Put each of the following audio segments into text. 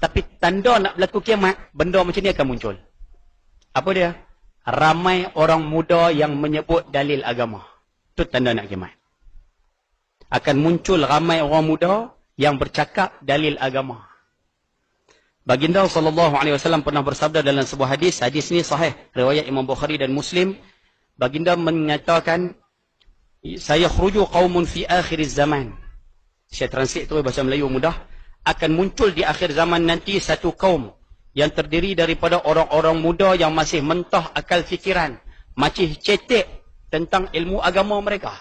Tapi tanda nak berlaku kiamat, benda macam ni akan muncul. Apa dia? Ramai orang muda yang menyebut dalil agama. Itu tanda nak kiamat. Akan muncul ramai orang muda yang bercakap dalil agama. Baginda SAW pernah bersabda dalam sebuah hadis. Hadis ni sahih. Riwayat Imam Bukhari dan Muslim. Baginda menyatakan, saya khruju qawmun fi akhir zaman. Saya translate tu bahasa Melayu mudah. Akan muncul di akhir zaman nanti satu kaum yang terdiri daripada orang-orang muda yang masih mentah akal fikiran. Masih cetek tentang ilmu agama mereka.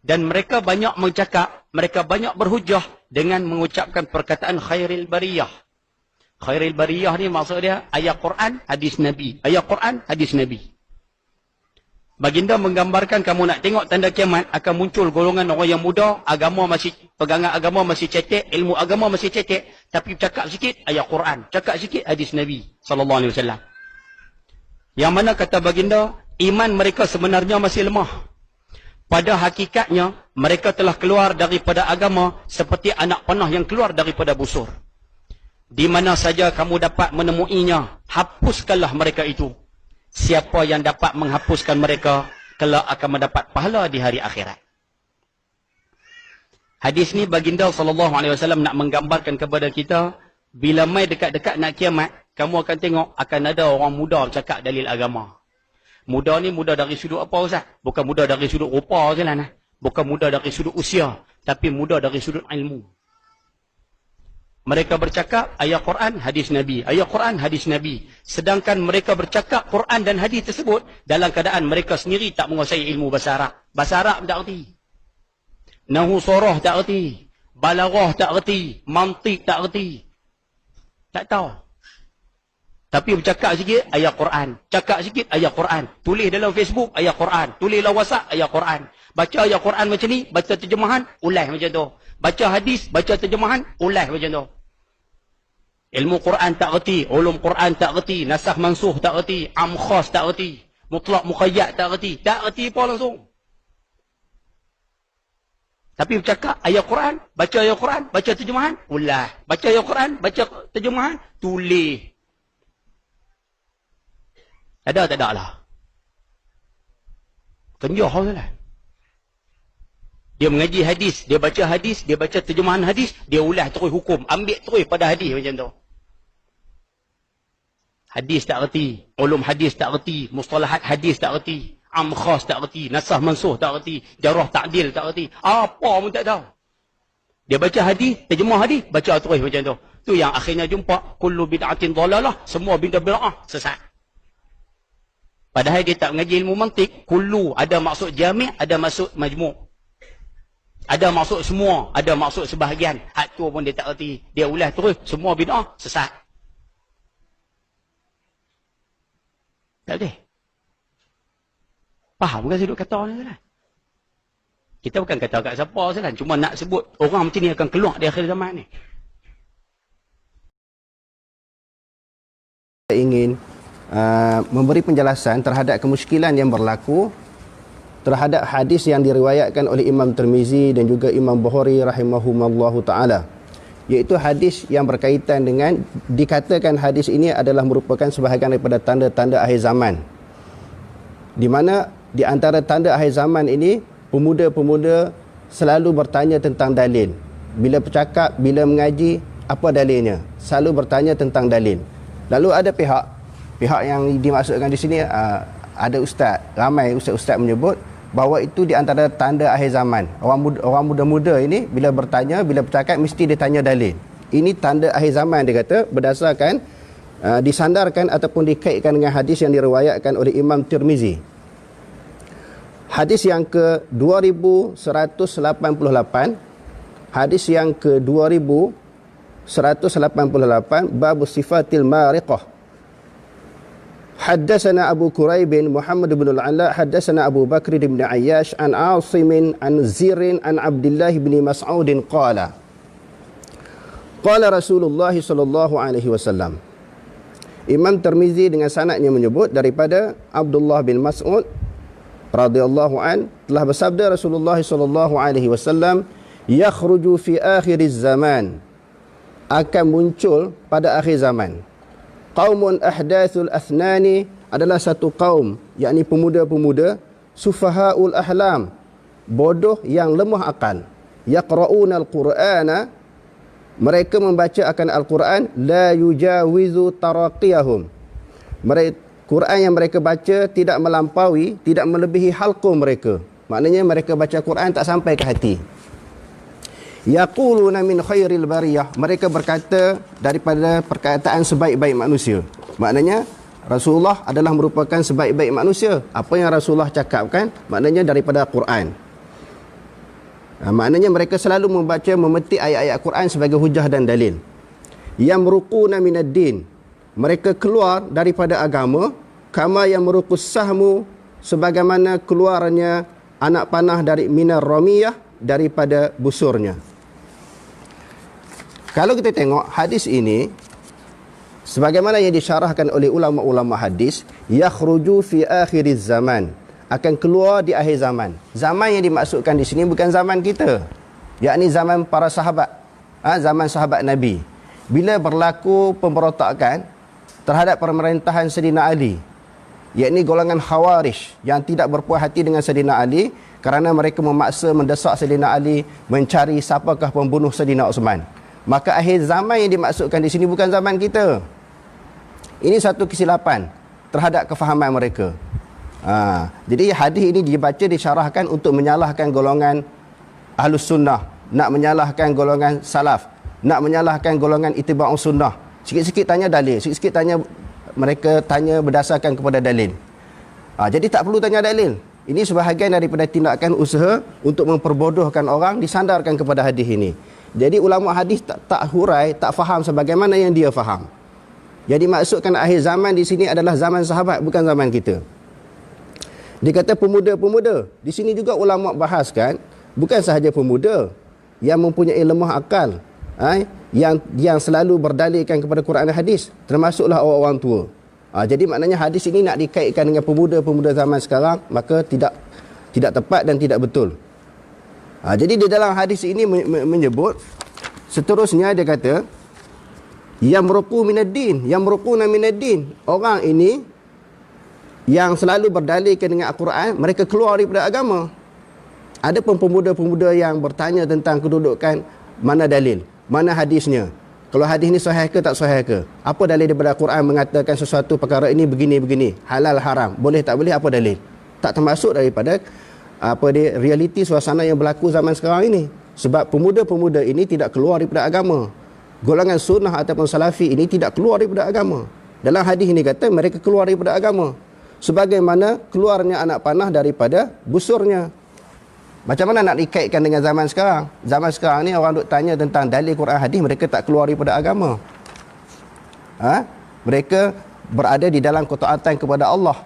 Dan mereka banyak bercakap, mereka banyak berhujah dengan mengucapkan perkataan khairil bariyah. Khairil bariyah ni maksud dia ayat Quran, hadis Nabi. Ayat Quran, hadis Nabi. Baginda menggambarkan kamu nak tengok tanda kiamat, akan muncul golongan orang yang muda, agama masih, pegangan agama masih cetek, ilmu agama masih cetek, tapi cakap sikit ayat Quran, cakap sikit hadis Nabi SAW. Yang mana kata baginda, iman mereka sebenarnya masih lemah. Pada hakikatnya, mereka telah keluar daripada agama seperti anak panah yang keluar daripada busur. Di mana saja kamu dapat menemuinya, hapuskanlah mereka itu. Siapa yang dapat menghapuskan mereka, kelak akan mendapat pahala di hari akhirat. Hadis ni baginda SAW nak menggambarkan kepada kita, bila mai dekat-dekat nak kiamat, kamu akan tengok akan ada orang muda bercakap dalil agama. Muda ni muda dari sudut apa Ustaz? Bukan muda dari sudut rupa je lah. Bukan muda dari sudut usia. Tapi muda dari sudut ilmu. Mereka bercakap ayat Quran, hadis Nabi. Ayat Quran, hadis Nabi. Sedangkan mereka bercakap Quran dan hadis tersebut dalam keadaan mereka sendiri tak menguasai ilmu bahasa Arab. Bahasa Arab tak erti. Nahu sorah tak erti. Balaghah tak erti. Mantik tak erti. Tak tahu. Tapi bercakap sikit ayat Quran. Cakap sikit ayat Quran. Tulis dalam Facebook ayat Quran. Tulis dalam WhatsApp ayat Quran. Baca ayat Quran macam ni, baca terjemahan, ulas macam tu. Baca hadis, baca terjemahan, ulas macam tu. Ilmu Quran tak erti, ulum Quran tak erti, nasakh mansuh tak erti, am khas tak erti, mutlak muqayyad tak erti. Tak erti apa langsung. Tapi bercakap ayat Quran, baca ayat Quran, baca terjemahan, ulas. Baca ayat Quran, baca terjemahan, tulis. Ada tak ada lah. Kenjah lah. Dia mengaji hadis, dia baca terjemahan hadis, dia ulas terus hukum, ambil terus pada hadis macam tu. Hadis tak erti, ulum hadis tak erti, mustalahat hadis tak erti, am khas tak erti, nasah mansuh tak erti, jarah ta'dil tak erti, apa pun tak tahu. Dia baca hadis, terjemah hadis, baca terus macam tu. Tu yang akhirnya jumpa kullu bid'atin dhalalah, semua bid'ah sesat. Padahal dia tak mengaji ilmu mantik. Kullu ada maksud jami', ada maksud majmu'. Ada maksud semua, ada maksud sebahagian. Hak tu pun dia tak erti. Dia ulas terus, semua bid'ah sesat. Tak boleh. Faham kan sudut kata ni lah. Kita bukan kata kat siapa salah, cuma nak sebut orang macam ni akan keluar di akhir zaman ni. Saya ingin memberi penjelasan terhadap kemusykilan yang berlaku terhadap hadis yang diriwayatkan oleh Imam Tirmizi dan juga Imam Bukhari rahimahumallahu ta'ala, iaitu hadis yang berkaitan dengan, dikatakan hadis ini adalah merupakan sebahagian daripada tanda-tanda akhir zaman, di mana di antara tanda akhir zaman ini pemuda-pemuda selalu bertanya tentang dalil. Bila bercakap, bila mengaji, apa dalilnya? Selalu bertanya tentang dalil. Lalu ada pihak yang dimaksudkan di sini, ada ustaz, ramai ustaz-ustaz menyebut bahawa itu di antara tanda akhir zaman. Orang muda-muda ini bila bertanya, bila bercakap mesti dia tanya dalil. Ini tanda akhir zaman, dia kata, berdasarkan disandarkan ataupun dikaitkan dengan hadis yang diriwayatkan oleh Imam Tirmizi. Hadis yang ke 2188, hadis yang ke 2188, bab sifatil mariqah. Haddatsana Abu Quraib Muhammad bin al-Ala, haddatsana Abu Bakr bin Ayyash an Asim an Zirin an Abdullah bin Mas'ud qala qala Rasulullah sallallahu alaihi wasallam. Imam Tirmizi dengan sanadnya menyebut daripada Abdullah bin Mas'ud radhiyallahu an telah bersabda Rasulullah sallallahu alaihi wasallam, yakhruju fi akhiriz zaman akan muncul pada akhir zaman. Qaumun ahdathul athnani adalah satu kaum, yakni pemuda-pemuda, sufahaul ahlam, bodoh yang lemah akal. Yaqra'una al-Qur'ana, mereka membaca akan Al-Quran, la yujawizu taraqiyahum. Quran yang mereka baca tidak melampaui, tidak melebihi halqum mereka. Maknanya mereka baca Quran tak sampai ke hati. Yaquluna min khairil bariyah, mereka berkata daripada perkataan sebaik-baik manusia. Maknanya Rasulullah adalah merupakan sebaik-baik manusia. Apa yang Rasulullah cakapkan maknanya daripada Quran. Maknanya mereka selalu membaca, memetik ayat-ayat Quran sebagai hujah dan dalil. Yamruquna minad din, mereka keluar daripada agama, kama yamruqus sahmu, sebagaimana keluarnya anak panah dari minar ramiyah, daripada busurnya. Kalau kita tengok hadis ini, sebagaimana yang disyarahkan oleh ulama-ulama hadis, yakhruju fi akhiriz zaman, akan keluar di akhir zaman. Zaman yang dimaksudkan di sini bukan zaman kita, yakni zaman para sahabat, zaman sahabat Nabi. Bila berlaku pemberontakan terhadap pemerintahan Sayyidina Ali, yakni golongan Khawarij yang tidak berpuas hati dengan Sayyidina Ali kerana mereka memaksa mendesak Sayyidina Ali mencari siapakah pembunuh Sayyidina Uthman. Maka akhir zaman yang dimaksudkan di sini bukan zaman kita. Ini satu kesilapan terhadap kefahaman mereka. Jadi hadis ini dibaca, disyarahkan untuk menyalahkan golongan Ahlus Sunnah, nak menyalahkan golongan Salaf, nak menyalahkan golongan Ittiba'us Sunnah. Sikit-sikit tanya dalil, sikit-sikit tanya, mereka tanya berdasarkan kepada dalil. Jadi tak perlu tanya dalil. Ini sebahagian daripada tindakan usaha untuk memperbodohkan orang, disandarkan kepada hadis ini. Jadi ulama hadis tak hurai, tak faham sebagaimana yang dia faham. Jadi maksudkan akhir zaman di sini adalah zaman sahabat, bukan zaman kita. Dia kata pemuda-pemuda. Di sini juga ulama bahaskan, bukan sahaja pemuda yang mempunyai lemah akal, yang selalu berdalilkan kepada Quran dan hadis, termasuklah orang-orang tua. Jadi maknanya hadis ini nak dikaitkan dengan pemuda-pemuda zaman sekarang, maka tidak tepat dan tidak betul. Jadi di dalam hadis ini menyebut, seterusnya dia kata, yamruqu minaddin, yamruquna minaddin. Orang ini yang selalu berdalilkan dengan Al-Quran, mereka keluar daripada agama. Ada pun pemuda-pemuda yang bertanya tentang kedudukan mana dalil, mana hadisnya. Kalau hadis ni sahih ke tak sahih ke? Apa dalil daripada Al-Quran mengatakan sesuatu perkara ini begini-begini, halal haram, boleh tak boleh, apa dalil? Tak termasuk daripada realiti suasana yang berlaku zaman sekarang ini. Sebab pemuda-pemuda ini tidak keluar daripada agama. Golongan sunnah ataupun salafi ini tidak keluar daripada agama. Dalam hadis ini kata mereka keluar daripada agama, sebagaimana keluarnya anak panah daripada busurnya. Macam mana nak dikaitkan dengan zaman sekarang? Zaman sekarang ni orang duk tanya tentang dalil Quran hadis, mereka tak keluar daripada agama. Mereka berada di dalam ketaatan kepada Allah,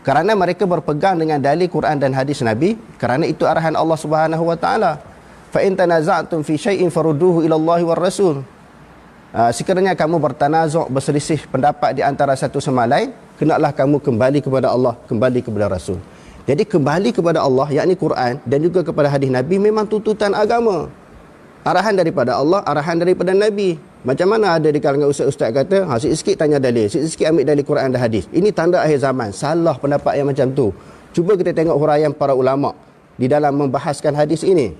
kerana mereka berpegang dengan dalil Quran dan hadis Nabi, kerana itu arahan Allah Subhanahu wa taala. Fa in tanaza'tum fi syai'in farudduhu ila Allah war Rasul. Sekiranya kamu bertanazuk, berselisih pendapat di antara satu sama lain, hendaklah kamu kembali kepada Allah, kembali kepada Rasul. Jadi kembali kepada Allah, yakni Quran, dan juga kepada hadis Nabi memang tuntutan agama. Arahan daripada Allah, arahan daripada Nabi. Macam mana ada di kalangan ustaz-ustaz kata, sikit-sikit tanya dalil, sikit-sikit ambil dalil Quran dan hadis. Ini tanda akhir zaman. Salah pendapat yang macam tu. Cuba kita tengok huraian para ulama di dalam membahaskan hadis ini.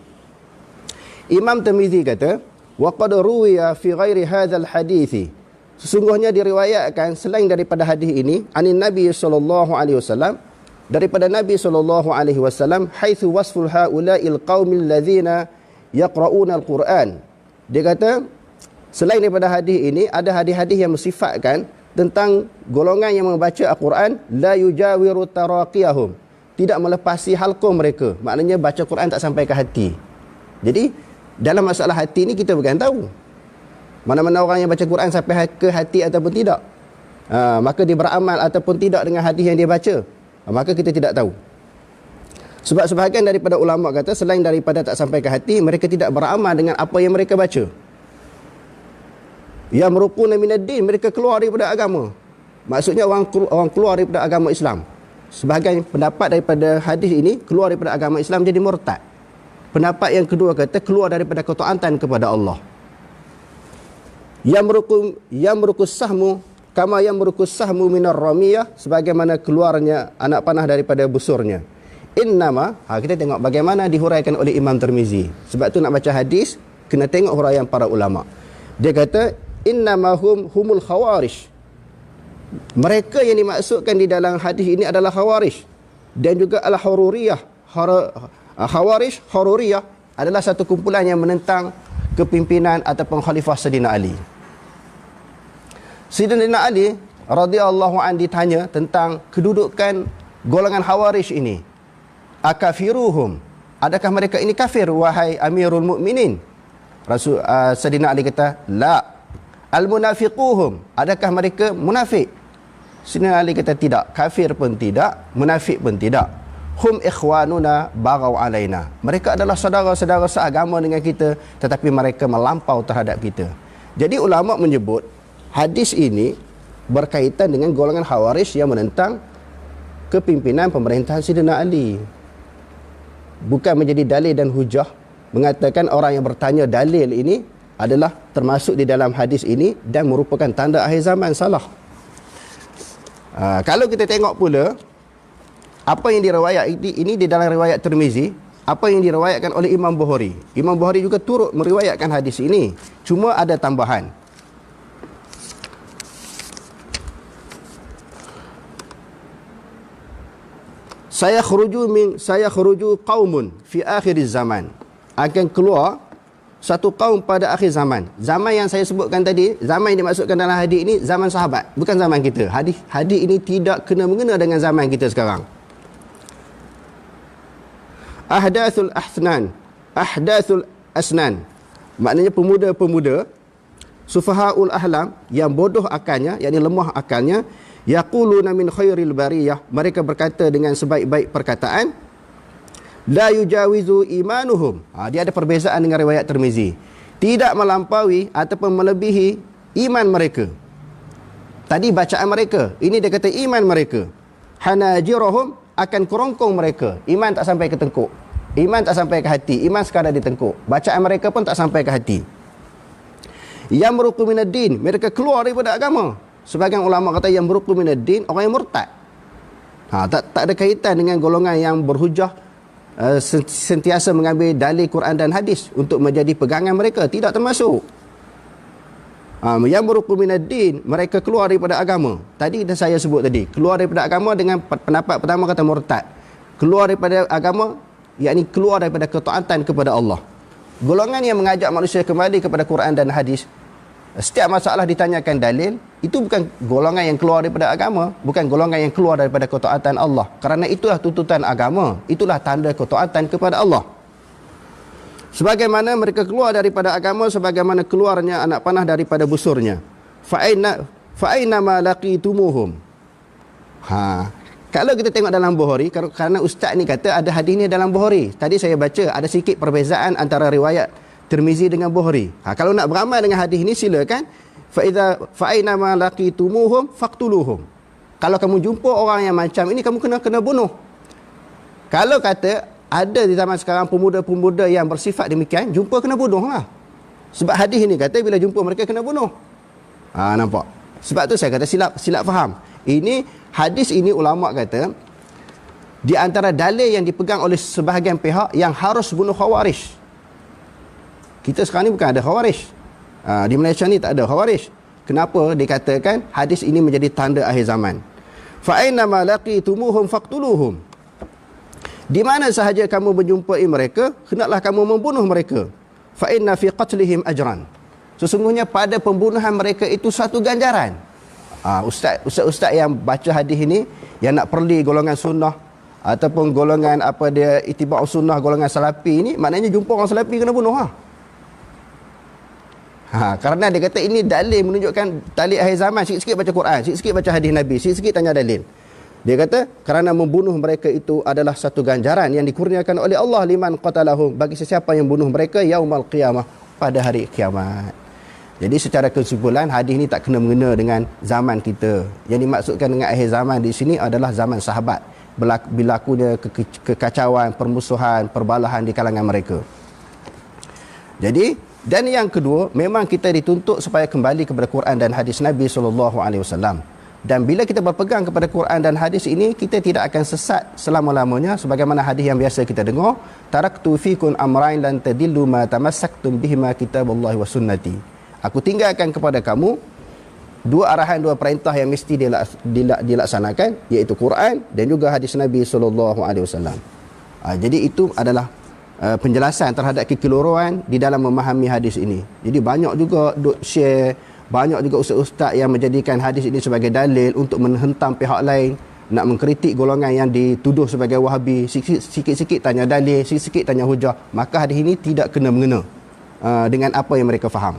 Imam Tirmizi kata, wa qad ruwiya fi ghairi hadzal hadithi, sesungguhnya diriwayatkan selain daripada hadis ini, anin Nabi sallallahu alaihi wasallam, daripada Nabi sallallahu alaihi wasallam, haitsu wasful haula'il qaumil ladzina yaqra'una al-Quran. Dia kata selain daripada hadis ini, ada hadis-hadis yang mensifatkan tentang golongan yang membaca Al-Quran, la yujawiru taraqiyahum, tidak melepasi halqum mereka. Maknanya baca Quran tak sampai ke hati. Jadi dalam masalah hati ni kita bukan tahu mana-mana orang yang baca Quran sampai ke hati ataupun tidak. Maka dia beramal ataupun tidak dengan hadis yang dia baca, maka kita tidak tahu. Sebab sebahagian daripada ulama kata selain daripada tak sampai ke hati, mereka tidak beramal dengan apa yang mereka baca. Yamruquna minaddin, mereka keluar daripada agama. Maksudnya orang keluar daripada agama Islam. Sebahagian pendapat daripada hadis ini, keluar daripada agama Islam jadi murtad. Pendapat yang kedua kata keluar daripada ketaatan kepada Allah. Yamrukus sahmu kama yamrukus sahmu minar ramiyah, sebagaimana keluarnya anak panah daripada busurnya. Innama, kita tengok bagaimana dihuraikan oleh Imam Tirmizi. Sebab tu nak baca hadis kena tengok huraian para ulama. Dia kata innama humul khawarij. Mereka yang dimaksudkan di dalam hadis ini adalah khawarij dan juga al-hururiyah. Khawarij, hururiyah adalah satu kumpulan yang menentang kepimpinan ataupun khalifah Sayyidina Ali. Sayyidina Ali radhiyallahu anhu ditanya tentang kedudukan golongan Khawarij ini. Akafiruhum, adakah mereka ini kafir wahai Amirul Mukminin? Sayyidina Ali kata, la. Al-munafiquhum, adakah mereka munafik? Sayyidina Ali kata, tidak. Kafir pun tidak, munafik pun tidak. Hum ikhwanuna baghaw alaina, mereka adalah saudara-saudara seagama dengan kita, tetapi mereka melampau terhadap kita. Jadi ulama menyebut hadis ini berkaitan dengan golongan Khawarij yang menentang kepimpinan pemerintahan Sayyidina Ali. Bukan menjadi dalil dan hujah mengatakan orang yang bertanya dalil ini adalah termasuk di dalam hadis ini dan merupakan tanda akhir zaman. Salah. Kalau kita tengok pula apa yang diriwayat ini di dalam riwayat Tirmizi, apa yang diriwayatkan oleh Imam Bukhari. Imam Bukhari juga turut meriwayatkan hadis ini, cuma ada tambahan. Saya khuruju qaumun fi akhir zaman. Akan keluar satu kaum pada akhir zaman. Zaman yang saya sebutkan tadi, zaman yang dimaksudkan dalam hadis ini zaman sahabat, bukan zaman kita. Hadis ini tidak kena mengena dengan zaman kita sekarang. Ahdathul asnan. Maknanya pemuda-pemuda sufahaul ahlam, yang bodoh akalnya, yakni lemah akalnya, yaquluna min khairil bariyah, mereka berkata dengan sebaik-baik perkataan, la yujawizu imanuhum. Dia ada perbezaan dengan riwayat Tirmizi. Tidak melampaui ataupun melebihi iman mereka. Tadi bacaan mereka, ini dia kata iman mereka. Hanajirahum, akan kerongkong mereka. Iman tak sampai ke tengkuk. Iman tak sampai ke hati. Iman sekadar di tengkuk. Bacaan mereka pun tak sampai ke hati. Yamruqu minaddin, mereka keluar daripada agama. Sebagian ulama kata yang yamruqu minaddin, orang yang murtad. Tak ada kaitan dengan golongan yang berhujah, sentiasa mengambil dalil Quran dan hadis untuk menjadi pegangan mereka. Tidak termasuk. Yamruqu minaddin, mereka keluar daripada agama. Tadi saya sebut tadi, keluar daripada agama dengan pendapat pertama kata murtad. Keluar daripada agama, yakni keluar daripada ketaatan kepada Allah. Golongan yang mengajak manusia kembali kepada Quran dan hadis, setiap masalah ditanyakan dalil, itu bukan golongan yang keluar daripada agama, bukan golongan yang keluar daripada ketaatan Allah. Kerana itulah tuntutan agama, itulah tanda ketaatan kepada Allah. Sebagaimana mereka keluar daripada agama, sebagaimana keluarnya anak panah daripada busurnya. Fa'aina ma laqitumuhum. Kalau kita tengok dalam Bukhari, kerana ustaz ni kata ada hadis ni dalam Bukhari. Tadi saya baca ada sikit perbezaan antara riwayat Tirmizi dengan Bukhari. Kalau nak beramal dengan hadis ni silakan. Fa'aina ma laqitumuhum faqtuluhum. Kalau kamu jumpa orang yang macam ini, kamu kena bunuh. Kalau kata ada di zaman sekarang pemuda-pemuda yang bersifat demikian, jumpa kena bunuh lah. Sebab hadis ini kata bila jumpa mereka kena bunuh. Nampak? Sebab tu saya kata silap faham. Ini hadis ini ulama kata di antara dalil yang dipegang oleh sebahagian pihak yang harus bunuh Khawarij. Kita sekarang ni bukan ada Khawarij. Di Malaysia ni tak ada Khawarij. Kenapa dikatakan hadis ini menjadi tanda akhir zaman? Fa aina ma laqitumuhum faqtuluhum. Di mana sahaja kamu berjumpai mereka, hendaklah kamu membunuh mereka. Fa inna fi qatlihim ajran. Sesungguhnya pada pembunuhan mereka itu satu ganjaran. Ustaz-ustaz yang baca hadis ini, yang nak perli golongan sunnah ataupun golongan apa dia ittiba' sunnah, golongan salafi ini, maknanya jumpa orang salafi kena bunuh kerana dia kata ini dalil menunjukkan dalil akhir zaman. Sikit-sikit baca Quran, sikit-sikit baca hadis Nabi, sikit-sikit tanya dalil. Dia kata kerana membunuh mereka itu adalah satu ganjaran yang dikurniakan oleh Allah liman qatalahum, bagi sesiapa yang bunuh mereka yaumal qiyamah, pada hari kiamat. Jadi secara kesimpulan hadis ini tak kena mengena dengan zaman kita. Yang dimaksudkan dengan akhir zaman di sini adalah zaman sahabat. Berlakunya kekacauan, permusuhan, perbalahan di kalangan mereka. Jadi Dan yang kedua, memang kita dituntut supaya kembali kepada Quran dan hadis Nabi SAW. Dan bila kita berpegang kepada Quran dan hadis ini, kita tidak akan sesat selama-lamanya, sebagaimana hadis yang biasa kita dengar, taraktu fikum amrain lan tadillu ma tamassaktum bihima kitaballahi wa sunnati. Aku tinggalkan kepada kamu dua arahan, dua perintah yang mesti dilaksanakan, iaitu Quran dan juga hadis Nabi SAW. Jadi itu adalah penjelasan terhadap kekeliruan di dalam memahami hadis ini. Jadi banyak juga duk share, banyak juga ustaz-ustaz yang menjadikan hadis ini sebagai dalil untuk menghentam pihak lain, nak mengkritik golongan yang dituduh sebagai Wahabi. Sikit-sikit tanya dalil, sikit-sikit tanya hujah. Maka hadis ini tidak kena-mengena dengan apa yang mereka faham.